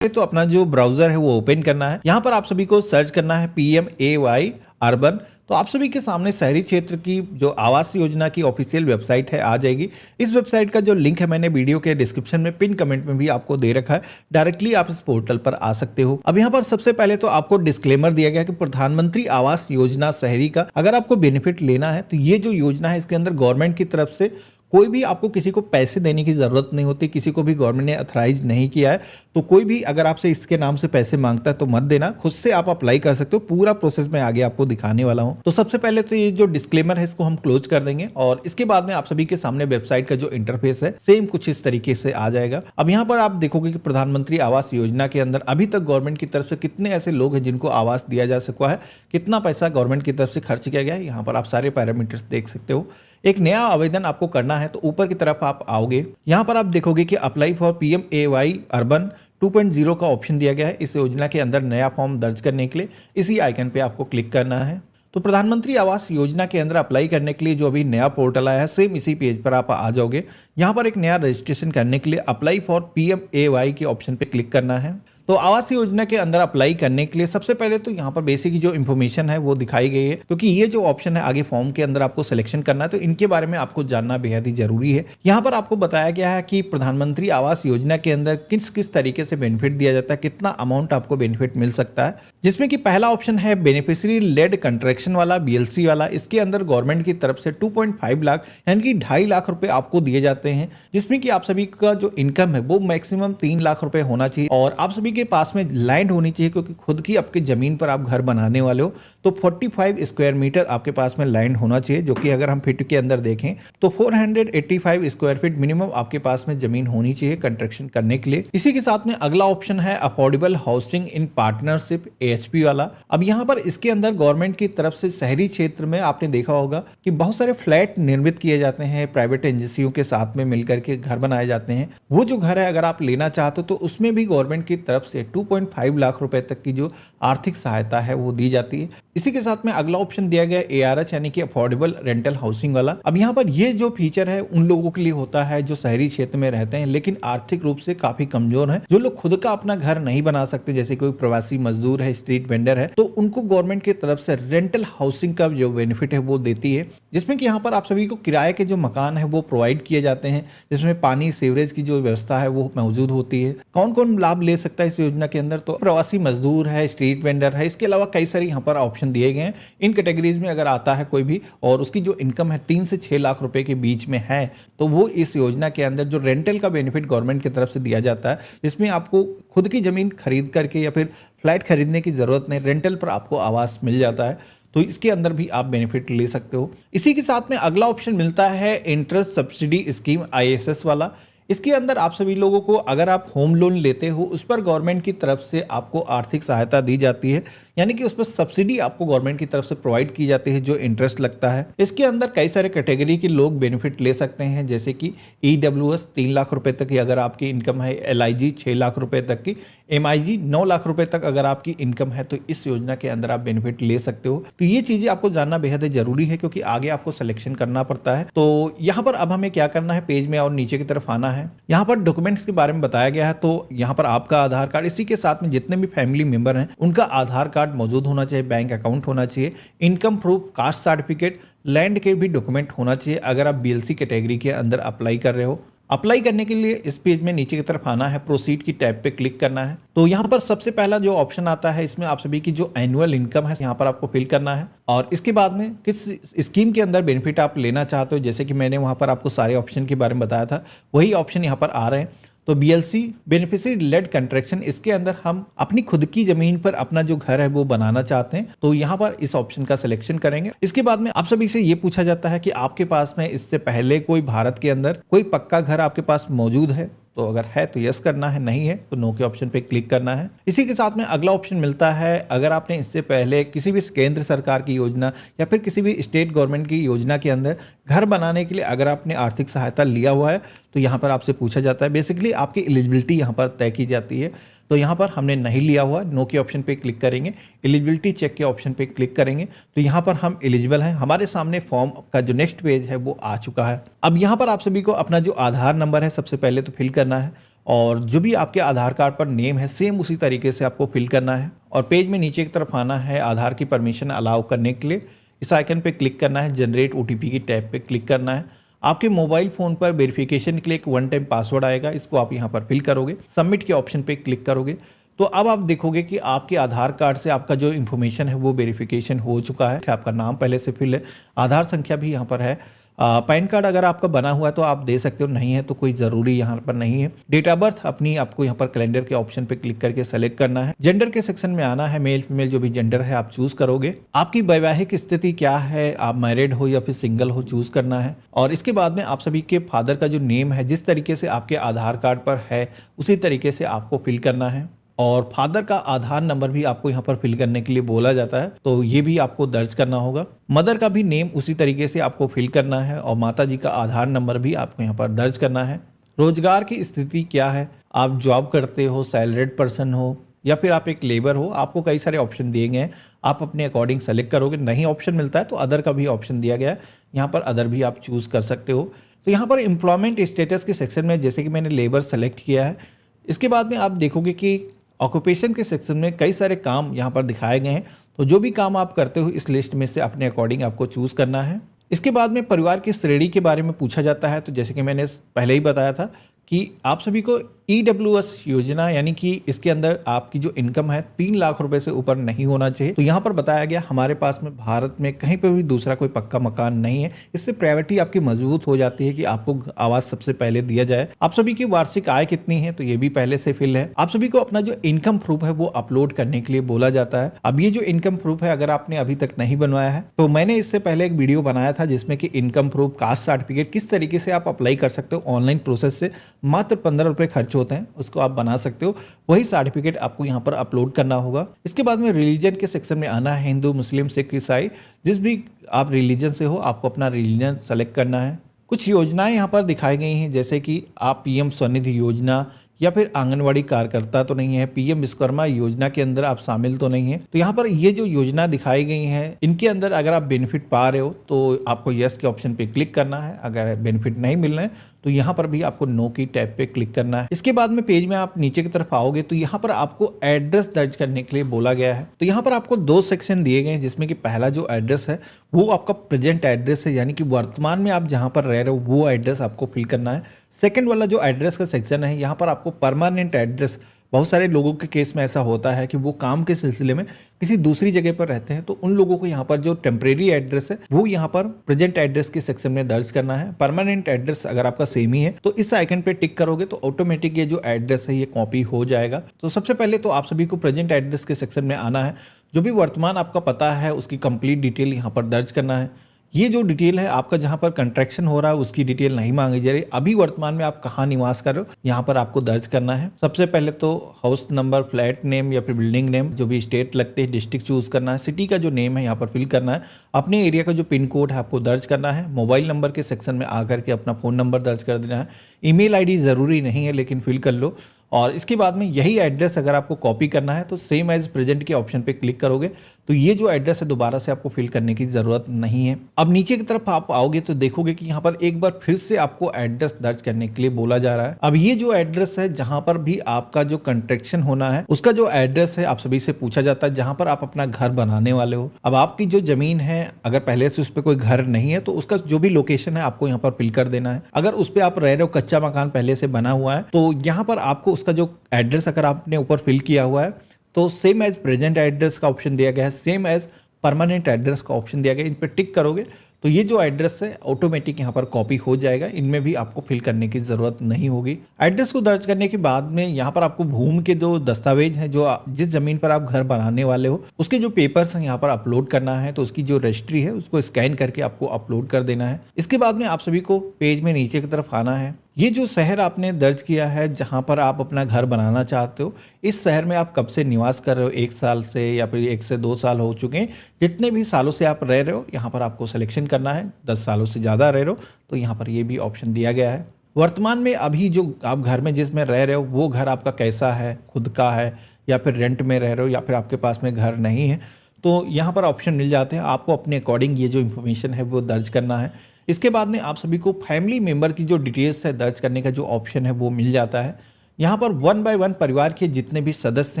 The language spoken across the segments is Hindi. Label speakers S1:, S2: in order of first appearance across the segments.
S1: तो अपना जो ब्राउजर है वो ओपन करना है। यहाँ पर आप सभी को सर्च करना है PMAY अर्बन। तो आप सभी के सामने शहरी क्षेत्र की जो आवास योजना की ऑफिशियल वेबसाइट है आ जाएगी। इस वेबसाइट का जो लिंक है मैंने वीडियो के डिस्क्रिप्शन में पिन कमेंट में भी आपको दे रखा है। डायरेक्टली आप इस पोर्टल पर आ सकते हो। अब यहाँ पर सबसे पहले तो आपको डिस्क्लेमर दिया गया कि प्रधानमंत्री आवास योजना शहरी का अगर आपको बेनिफिट लेना है तो ये जो योजना है इसके अंदर गवर्नमेंट की तरफ से कोई भी आपको किसी को पैसे देने की जरूरत नहीं होती, किसी को भी गवर्नमेंट ने अथराइज नहीं किया है। तो कोई भी अगर आपसे इसके नाम से पैसे मांगता है तो मत देना, खुद से आप अप्लाई कर सकते हो। पूरा प्रोसेस मैं आगे आपको दिखाने वाला हूं। तो सबसे पहले तो ये जो डिस्क्लेमर है इसको हम क्लोज कर देंगे और इसके बाद में आप सभी के सामने वेबसाइट का जो इंटरफेस है सेम कुछ इस तरीके से आ जाएगा। अब यहाँ पर आप देखोगे कि प्रधानमंत्री आवास योजना के अंदर अभी तक गवर्नमेंट की तरफ से कितने ऐसे लोग हैं जिनको आवास दिया जा सका है, कितना पैसा गवर्नमेंट की तरफ से खर्च किया गया है। यहाँ पर आप सारे पैरामीटर्स देख सकते हो। एक नया आवेदन आपको करना है तो ऊपर की तरफ आप आओगे, यहाँ पर आप देखोगे कि अप्लाई फॉर PMAY अर्बन 2.0 का ऑप्शन दिया गया है। इस योजना के अंदर नया फॉर्म दर्ज करने के लिए इसी आइकन पे आपको क्लिक करना है। तो प्रधानमंत्री आवास योजना के अंदर अप्लाई करने के लिए जो अभी नया पोर्टल आया है सेम इसी पेज पर आप आ जाओगे। यहाँ पर एक नया रजिस्ट्रेशन करने के लिए अप्लाई फॉर PMAY के ऑप्शन पे क्लिक करना है। तो आवास योजना के अंदर अप्लाई करने के लिए सबसे पहले तो यहाँ पर बेसिक जो इन्फॉर्मेशन है वो दिखाई गई है, क्योंकि ये जो ऑप्शन है आगे फॉर्म के अंदर आपको सिलेक्शन करना है तो इनके बारे में आपको जानना बेहद ही जरूरी है। यहाँ पर आपको बताया गया है कि प्रधानमंत्री आवास योजना के अंदर किस किस तरीके से बेनिफिट दिया जाता है, कितना अमाउंट आपको बेनिफिट मिल सकता है, जिसमें कि पहला ऑप्शन है बेनिफिशियरी लेड कंस्ट्रक्शन वाला BLC वाला। इसके अंदर गवर्नमेंट की तरफ से 2.5 लाख यानी कि 2.5 लाख रुपए आपको दिए जाते हैं, जिसमें कि आप सभी का जो इनकम है वो मैक्सिमम 3 लाख रुपए होना चाहिए और आप सभी के पास में लैंड होनी चाहिए, क्योंकि खुद की आपकी जमीन पर आप घर बनाने वाले हो। तो 45 स्क्वायर मीटर आपके पास में लैंड होना चाहिए, जो कि अगर हम फीट के अंदर देखें तो 485 स्क्वायर फीट मिनिमम आपके पास में जमीन होनी चाहिए कंस्ट्रक्शन करने के लिए। इसी के साथ में अगला ऑप्शन है affordable housing in partnership AHP वाला। अब यहाँ पर इसके अंदर गवर्नमेंट की तरफ से शहरी क्षेत्र में आपने देखा होगा कि बहुत सारे फ्लैट निर्मित किए जाते हैं, प्राइवेट एजेंसियों के साथ में मिलकर के घर बनाए जाते हैं। वो जो घर है अगर आप लेना चाहते हो तो उसमें भी गवर्नमेंट की तरफ से 2.5 लाख रुपए तक की जो आर्थिक सहायता है वो दी जाती है। इसी के साथ में अगला ऑप्शन दिया गया ARH यानी कि अफोर्डेबल रेंटल हाउसिंग वाला। अब यहाँ पर ये जो फीचर है उन लोगों के लिए होता है जो शहरी क्षेत्र में रहते हैं लेकिन आर्थिक रूप से काफी कमजोर हैं, जो लोग खुद का अपना घर नहीं बना सकते, जैसे कोई प्रवासी मजदूर है, स्ट्रीट वेंडर है, तो उनको गवर्नमेंट की तरफ से रेंटल हाउसिंग का जो बेनिफिट है वो देती है, जिसमें कि यहाँ पर आप सभी को किराए के जो मकान है वो प्रोवाइड किए जाते हैं, जिसमें पानी सीवरेज की जो व्यवस्था है वो मौजूद होती है। कौन कौन लाभ ले सकता है इस योजना के अंदर? तो प्रवासी मजदूर है, स्ट्रीट वेंडर है, इसके अलावा कई सारे यहाँ पर ऑप्शन दिए गए हैं। इन कैटेगरीज में अगर आता है कोई भी और उसकी जो इनकम है 3 से 6 लाख रुपए के बीच में है तो वो इस योजना के अंदर जो रेंटल का बेनिफिट गवर्नमेंट की तरफ से दिया जाता है, जिसमें आपको खुद की जमीन खरीद करके या फिर फ्लैट खरीदने की जरूरत नहीं, रेंटल पर आपको आवास मिल जाता है, तो इसके अंदर भी आप बेनिफिट ले सकते हो। इसी के साथ में अगला ऑप्शन मिलता है इंटरेस्ट सब्सिडी स्कीम ISS वाला। इसके अंदर आप सभी लोगों को अगर आप होम लोन लेते हो उस पर गवर्नमेंट की तरफ से आपको आर्थिक सहायता दी जाती है, यानी कि उस पर सब्सिडी आपको गवर्नमेंट की तरफ से प्रोवाइड की जाती है जो इंटरेस्ट लगता है। इसके अंदर कई सारे कैटेगरी के लोग बेनिफिट ले सकते हैं, जैसे कि EWS 3 लाख रुपए तक की अगर आपकी इनकम है, LIG 6 लाख रुपए तक की, MIG 9 लाख रुपए तक अगर आपकी इनकम है तो इस योजना के अंदर आप बेनिफिट ले सकते हो। तो ये चीजें आपको जानना बेहद जरूरी है क्योंकि आगे आपको सिलेक्शन करना पड़ता है। तो यहाँ पर अब हमें क्या करना है, पेज में और नीचे की तरफ आना है। यहाँ पर डॉक्यूमेंट्स के बारे में बताया गया है, तो यहाँ पर आपका आधार कार्ड, इसी के साथ में जितने भी फैमिली मेंबर हैं उनका आधार कार्ड मौजूद होना चाहिए, बैंक अकाउंट होना चाहिए, income proof, caste certificate, land के भी डॉक्यूमेंट होना चाहिए अगर आप BLC कैटेगरी के अंदर अप्लाई कर रहे हो। अप्लाई करने के लिए इस पेज में नीचे की तरफ आना है, प्रोसीड की टैब पे क्लिक करना है। तो यहाँ पर सबसे पहला जो ऑप्शन आता है इसमें आप सभी की जो एनुअल इनकम है यहाँ पर आपको फिल करना है और इसके बाद में किस स्कीम के अंदर बेनिफिट आप लेना चाहते हो, जैसे कि मैंने वहाँ पर आपको सारे ऑप्शन के बारे में बताया था वही ऑप्शन यहाँ पर आ रहे हैं। तो BLC बेनिफिशियरी लेड कंस्ट्रक्शन, इसके अंदर हम अपनी खुद की जमीन पर अपना जो घर है वो बनाना चाहते हैं, तो यहाँ पर इस ऑप्शन का सिलेक्शन करेंगे। इसके बाद में आप सभी से ये पूछा जाता है कि आपके पास में इससे पहले कोई भारत के अंदर कोई पक्का घर आपके पास मौजूद है, तो अगर है तो यस करना है, नहीं है तो नो के ऑप्शन पे क्लिक करना है। इसी के साथ में अगला ऑप्शन मिलता है, अगर आपने इससे पहले किसी भी केंद्र सरकार की योजना या फिर किसी भी स्टेट गवर्नमेंट की योजना के अंदर घर बनाने के लिए अगर आपने आर्थिक सहायता लिया हुआ है तो यहाँ पर आपसे पूछा जाता है, बेसिकली आपकी एलिजिबिलिटी यहाँ पर तय की जाती है। तो यहाँ पर हमने नहीं लिया हुआ, नो के ऑप्शन पे क्लिक करेंगे, एलिजिबिलिटी चेक के ऑप्शन पे क्लिक करेंगे तो यहाँ पर हम एलिजिबल हैं। हमारे सामने फॉर्म का जो नेक्स्ट पेज है वो आ चुका है। अब यहाँ पर आप सभी को अपना जो आधार नंबर है सबसे पहले तो फिल करना है और जो भी आपके आधार कार्ड पर नेम है सेम उसी तरीके से आपको फिल करना है। और पेज में नीचे की तरफ आना है, आधार की परमिशन अलाउ करने के लिए इस आइकन पे क्लिक करना है, जनरेट ओटीपी की टैब पे क्लिक करना है। आपके मोबाइल फ़ोन पर वेरिफिकेशन के लिए एक वन टाइम पासवर्ड आएगा, इसको आप यहाँ पर फिल करोगे, सबमिट के ऑप्शन पे क्लिक करोगे तो अब आप देखोगे कि आपके आधार कार्ड से आपका जो इन्फॉर्मेशन है वो वेरिफिकेशन हो चुका है। आपका नाम पहले से फिल है, आधार संख्या भी यहाँ पर है, पैन कार्ड अगर आपका बना हुआ है तो आप दे सकते हो, नहीं है तो कोई ज़रूरी यहाँ पर नहीं है। डेट ऑफ बर्थ अपनी आपको यहाँ पर कैलेंडर के ऑप्शन पे क्लिक करके सेलेक्ट करना है। जेंडर के सेक्शन में आना है, मेल फीमेल जो भी जेंडर है आप चूज करोगे। आपकी वैवाहिक स्थिति क्या है, आप मैरिड हो या फिर सिंगल हो, चूज करना है। और इसके बाद में आप सभी के फादर का जो नेम है जिस तरीके से आपके आधार कार्ड पर है उसी तरीके से आपको फिल करना है। और फादर का आधार नंबर भी आपको यहाँ पर फिल करने के लिए बोला जाता है, तो ये भी आपको दर्ज करना होगा। मदर का भी नेम उसी तरीके से आपको फिल करना है और माता जी का आधार नंबर भी आपको यहाँ पर दर्ज करना है। रोजगार की स्थिति क्या है, आप जॉब करते हो, सैलरीड पर्सन हो या फिर आप एक लेबर हो, आपको कई सारे ऑप्शन दिए गए हैं, आप अपने अकॉर्डिंग सेलेक्ट करोगे। नहीं ऑप्शन मिलता है तो अदर का भी ऑप्शन दिया गया है, यहाँ पर अदर भी आप चूज कर सकते हो। तो यहाँ पर एम्प्लॉयमेंट स्टेटस के सेक्शन में जैसे कि मैंने लेबर सेलेक्ट किया है, इसके बाद में आप देखोगे कि ऑक्यूपेशन के सेक्शन में कई सारे काम यहाँ पर दिखाए गए हैं, तो जो भी काम आप करते हो इस लिस्ट में से अपने अकॉर्डिंग आपको चूज करना है। इसके बाद में परिवार की श्रेणी के बारे में पूछा जाता है, तो जैसे कि मैंने पहले ही बताया था कि आप सभी को EWS योजना यानी कि इसके अंदर आपकी जो इनकम है 3 लाख रुपए से ऊपर नहीं होना चाहिए। तो यहाँ पर बताया गया हमारे पास में भारत में कहीं पे भी दूसरा कोई पक्का मकान नहीं है, इससे प्राइवेटी आपकी मजबूत हो जाती है कि आपको आवास सबसे पहले दिया जाए। आप सभी की वार्षिक आय कितनी है, तो ये भी पहले से फिल है। आप सभी को अपना जो इनकम प्रूफ है वो अपलोड करने के लिए बोला जाता है। अब ये जो इनकम प्रूफ है अगर आपने अभी तक नहीं बनवाया है तो मैंने इससे पहले एक वीडियो बनाया था जिसमें कि इनकम प्रूफ, कास्ट सर्टिफिकेट किस तरीके से आप अप्लाई कर सकते हो ऑनलाइन प्रोसेस से, मात्र 15 रुपए खर्च होते हैं, उसको आप बना सकते हो। वही सर्टिफिकेट आपको यहाँ पर अपलोड करना होगा। इसके बाद में रिलीजन के सेक्शन में आना है, हिंदू, मुस्लिम, सिख, ईसाई, जिस भी आप रिलीजन से हो आपको अपना रिलीजन सेलेक्ट करना है। कुछ योजनाएं यहाँ पर दिखाई गई हैं जैसे कि आप PM स्वनिधि योजना या फिर आंगनवाड़ी कार्यकर्ता तो नहीं है, PM विश्वकर्मा योजना के अंदर आप शामिल तो नहीं है। तो यहाँ पर ये जो योजना दिखाई गई हैं इनके अंदर अगर आप बेनिफिट पा रहे हो तो आपको यस के ऑप्शन पे क्लिक करना है। अगर बेनिफिट नहीं मिल रहे हैं तो यहाँ पर भी आपको नो की टैब पे क्लिक करना है। इसके बाद में पेज में आप नीचे की तरफ आओगे तो यहाँ पर आपको एड्रेस दर्ज करने के लिए बोला गया है। तो यहाँ पर आपको 2 सेक्शन दिए गए हैं जिसमें कि पहला जो एड्रेस है वो आपका प्रेजेंट एड्रेस है, यानी कि वर्तमान में आप जहाँ पर रह रहे हो वो एड्रेस आपको फिल करना है। सेकंड वाला जो एड्रेस का सेक्शन है यहाँ पर आपको परमानेंट एड्रेस, बहुत सारे लोगों के केस में ऐसा होता है कि वो काम के सिलसिले में किसी दूसरी जगह पर रहते हैं, तो उन लोगों को यहाँ पर जो टेम्परेरी एड्रेस है वो यहाँ पर प्रेजेंट एड्रेस के सेक्शन में दर्ज करना है। परमानेंट एड्रेस अगर आपका सेम ही है तो इस आइकन पे टिक करोगे तो ऑटोमेटिक ये जो एड्रेस है ये कॉपी हो जाएगा। तो सबसे पहले तो आप सभी को प्रेजेंट एड्रेस के सेक्शन में आना है, जो भी वर्तमान आपका पता है उसकी कंप्लीट डिटेल यहाँ पर दर्ज करना है। ये जो डिटेल है आपका जहाँ पर कंस्ट्रक्शन हो रहा है उसकी डिटेल नहीं मांगी जा रही, अभी वर्तमान में आप कहाँ निवास कर रहे हो यहाँ पर आपको दर्ज करना है। सबसे पहले तो हाउस नंबर, फ्लैट नेम या फिर बिल्डिंग नेम, जो भी स्टेट लगते हैं, डिस्ट्रिक्ट चूज करना है। सिटी का जो नेम है यहाँ पर फिल करना है। अपने एरिया का जो पिन कोड है आपको दर्ज करना है। मोबाइल नंबर के सेक्शन में आकर के अपना फ़ोन नंबर दर्ज कर देना है। ईमेल आईडी ज़रूरी नहीं है लेकिन फिल कर लो। और इसके बाद में यही एड्रेस अगर आपको कॉपी करना है तो सेम एज प्रेजेंट के ऑप्शन पे क्लिक करोगे तो ये जो एड्रेस है दोबारा से आपको फिल करने की ज़रूरत नहीं है। अब नीचे की तरफ आप आओगे तो देखोगे कि यहाँ पर एक बार फिर से आपको एड्रेस दर्ज करने के लिए बोला जा रहा है। अब ये जो एड्रेस है जहाँ पर भी आपका जो कंस्ट्रक्शन होना है उसका जो एड्रेस है आप सभी से पूछा जाता है, जहाँ पर आप अपना घर बनाने वाले हो। अब आपकी जो जमीन है अगर पहले से उस पर कोई घर नहीं है तो उसका जो भी लोकेशन है आपको यहाँ पर फिल कर देना है। अगर उस पर आप रह रहे हो, कच्चा मकान पहले से बना हुआ है, तो यहाँ पर आपको उसका जो एड्रेस अगर आपने ऊपर फिल किया हुआ है तो सेम एज प्रेजेंट एड्रेस का ऑप्शन दिया गया है, सेम एज परमानेंट एड्रेस का ऑप्शन दिया गया है। इन पर टिक करोगे तो ये जो एड्रेस है ऑटोमेटिक यहाँ पर कॉपी हो जाएगा, इनमें भी आपको फिल करने की जरूरत नहीं होगी। एड्रेस को दर्ज करने के बाद में यहाँ पर आपको भूमि के जो दस्तावेज हैं, जो जिस जमीन पर आप घर बनाने वाले हो उसके जो पेपर्स हैं यहाँ पर अपलोड करना है। तो उसकी जो रजिस्ट्री है उसको स्कैन करके आपको अपलोड कर देना है। इसके बाद में आप सभी को पेज में नीचे की तरफ आना है। ये जो शहर आपने दर्ज किया है जहाँ पर आप अपना घर बनाना चाहते हो, इस शहर में आप कब से निवास कर रहे हो, 1 साल से या फिर 1 से 2 साल हो चुके हैं, जितने भी सालों से आप रह रहे हो यहाँ पर आपको सिलेक्शन करना है। 10 सालों से ज़्यादा रह रहे हो तो यहाँ पर ये भी ऑप्शन दिया गया है। वर्तमान में अभी जो आप घर में जिसमें रह रहे हो वो घर आपका कैसा है, खुद का है या फिर रेंट में रह रहे हो या फिर आपके पास में घर नहीं है, तो यहाँ पर ऑप्शन मिल जाते हैं। आपको अपने अकॉर्डिंग ये जो इन्फॉर्मेशन है वो दर्ज करना है। इसके बाद में आप सभी को फैमिली मेम्बर की जो डिटेल्स है दर्ज करने का जो ऑप्शन है वो मिल जाता है। यहाँ पर 1 बाय 1 परिवार के जितने भी सदस्य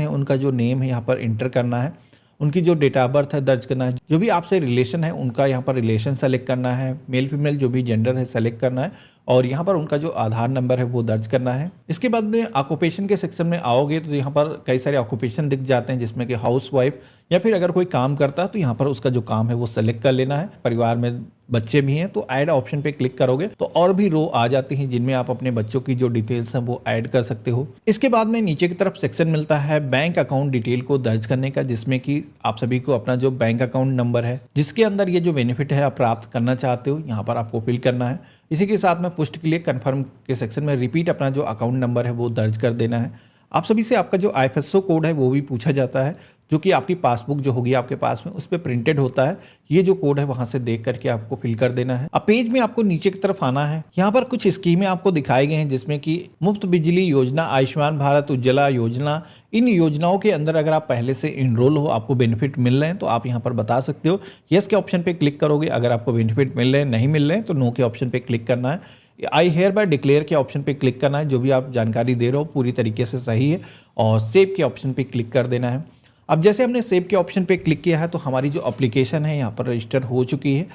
S1: हैं उनका जो नेम है यहाँ पर इंटर करना है, उनकी जो डेट ऑफ बर्थ है दर्ज करना है, जो भी आपसे रिलेशन है उनका यहाँ पर रिलेशन सेलेक्ट करना है, मेल फीमेल जो भी जेंडर है सेलेक्ट करना है और यहाँ पर उनका जो आधार नंबर है वो दर्ज करना है। इसके बाद में ऑक्यूपेशन के सेक्शन में आओगे तो यहाँ पर कई सारे ऑक्यूपेशन दिख जाते हैं, जिसमें कि हाउस वाइफ या फिर अगर कोई काम करता है तो यहाँ पर उसका जो काम है वो सेलेक्ट कर लेना है। परिवार में बच्चे भी हैं तो ऐड ऑप्शन पे क्लिक करोगे तो और भी रो आ जाती हैं जिनमें आप अपने बच्चों की जो डिटेल्स हैं वो ऐड कर सकते हो। इसके बाद में नीचे की तरफ सेक्शन मिलता है बैंक अकाउंट डिटेल को दर्ज करने का, जिसमें कि आप सभी को अपना जो बैंक अकाउंट नंबर है जिसके अंदर ये जो बेनिफिट है आप प्राप्त करना चाहते हो यहाँ पर आपको फिल करना है। इसी के साथ में पुष्ट के लिए कन्फर्म के सेक्शन में रिपीट अपना जो अकाउंट नंबर है वो दर्ज कर देना है। आप सभी से आपका जो IFSO कोड है वो भी पूछा जाता है, जो कि आपकी पासबुक जो होगी आपके पास में उस पर प्रिंटेड होता है। ये जो कोड है वहां से देख करके आपको फिल कर देना है। अब पेज में आपको नीचे की तरफ आना है। यहाँ पर कुछ स्कीमें आपको दिखाई गई हैं, जिसमें कि मुफ्त बिजली योजना, आयुष्मान भारत, उज्ज्वला योजना। इन योजनाओं के अंदर अगर आप पहले से इनरोल हो, आपको बेनिफिट मिल रहे हैं तो आप यहाँ पर बता सकते हो। यस के ऑप्शन पे क्लिक करोगे अगर आपको बेनिफिट मिल रहे हैं, नहीं मिल रहे हैं तो नो के ऑप्शन पे क्लिक करना है। आई हेयर बाय डिक्लेयर के ऑप्शन पे क्लिक करना है, जो भी आप जानकारी दे रहे हो पूरी तरीके से सही है, और सेव के ऑप्शन पे क्लिक कर देना है। अब जैसे हमने सेव के ऑप्शन पे क्लिक किया है तो हमारी जो एप्लीकेशन है यहाँ पर रजिस्टर हो चुकी है।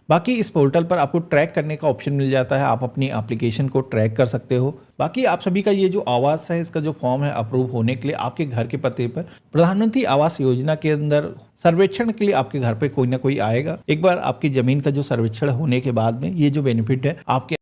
S1: बाकी इस पोर्टल पर आपको ट्रैक करने का ऑप्शन मिल जाता है, आप अपनी एप्लीकेशन को ट्रैक कर सकते हो। बाकी आप सभी का ये जो आवास है इसका जो फॉर्म है अप्रूव होने के लिए आपके घर के पते पर प्रधानमंत्री आवास योजना के अंदर सर्वेक्षण के लिए आपके घर पे कोई ना कोई आएगा। एक बार आपकी जमीन का जो सर्वेक्षण होने के बाद में ये जो बेनिफिट है आपके